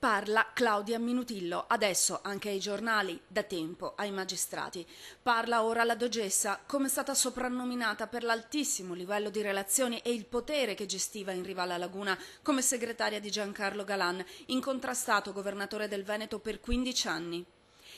Parla Claudia Minutillo, adesso anche ai giornali, da tempo ai magistrati. Parla ora la Dogessa, come è stata soprannominata per l'altissimo livello di relazioni e il potere che gestiva in riva alla Laguna come segretaria di Giancarlo Galan, incontrastato governatore del Veneto per 15 anni.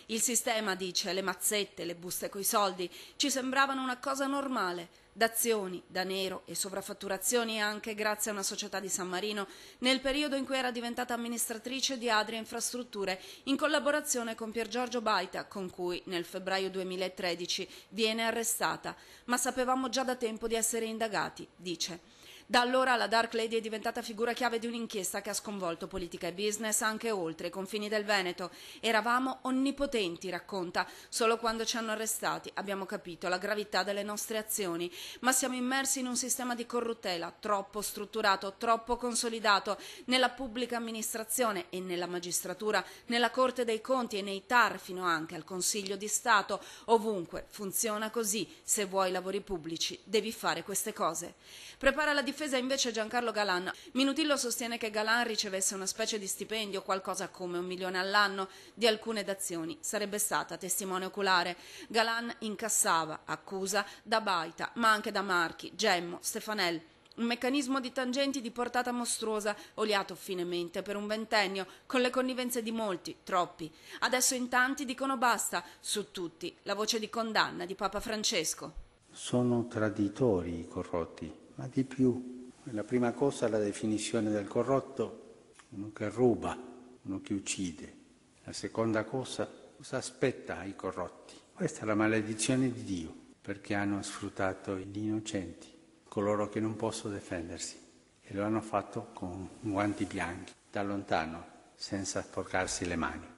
Il sistema, dice, le mazzette, le buste coi soldi, ci sembravano una cosa normale. Dazioni, danero e sovraffatturazioni anche grazie a una società di San Marino nel periodo in cui era diventata amministratrice di Adria Infrastrutture in collaborazione con Pier Giorgio Baita, con cui nel febbraio 2013 viene arrestata. Ma sapevamo già da tempo di essere indagati, dice. Da allora la Dark Lady è diventata figura chiave di un'inchiesta che ha sconvolto politica e business anche oltre i confini del Veneto. Eravamo onnipotenti, racconta, solo quando ci hanno arrestati abbiamo capito la gravità delle nostre azioni, ma siamo immersi in un sistema di corruttela troppo strutturato, troppo consolidato nella pubblica amministrazione e nella magistratura, nella Corte dei Conti e nei TAR fino anche al Consiglio di Stato. Ovunque funziona così, se vuoi lavori pubblici devi fare queste cose. Prepara la difesa invece Giancarlo Galan. Minutillo sostiene che Galan ricevesse una specie di stipendio, qualcosa come 1 milione all'anno, di alcune dazioni. Sarebbe stata testimone oculare. Galan incassava, accusa, da Baita, ma anche da Marchi, Gemmo, Stefanel. Un meccanismo di tangenti di portata mostruosa, oliato finemente per un ventennio, con le connivenze di molti, troppi. Adesso in tanti dicono basta, su tutti, la voce di condanna di Papa Francesco. Sono traditori i corrotti. Ma di più, la prima cosa è la definizione del corrotto, uno che ruba, uno che uccide. La seconda cosa aspetta ai corrotti? Questa è la maledizione di Dio, perché hanno sfruttato gli innocenti, coloro che non possono difendersi, e lo hanno fatto con guanti bianchi, da lontano, senza sporcarsi le mani.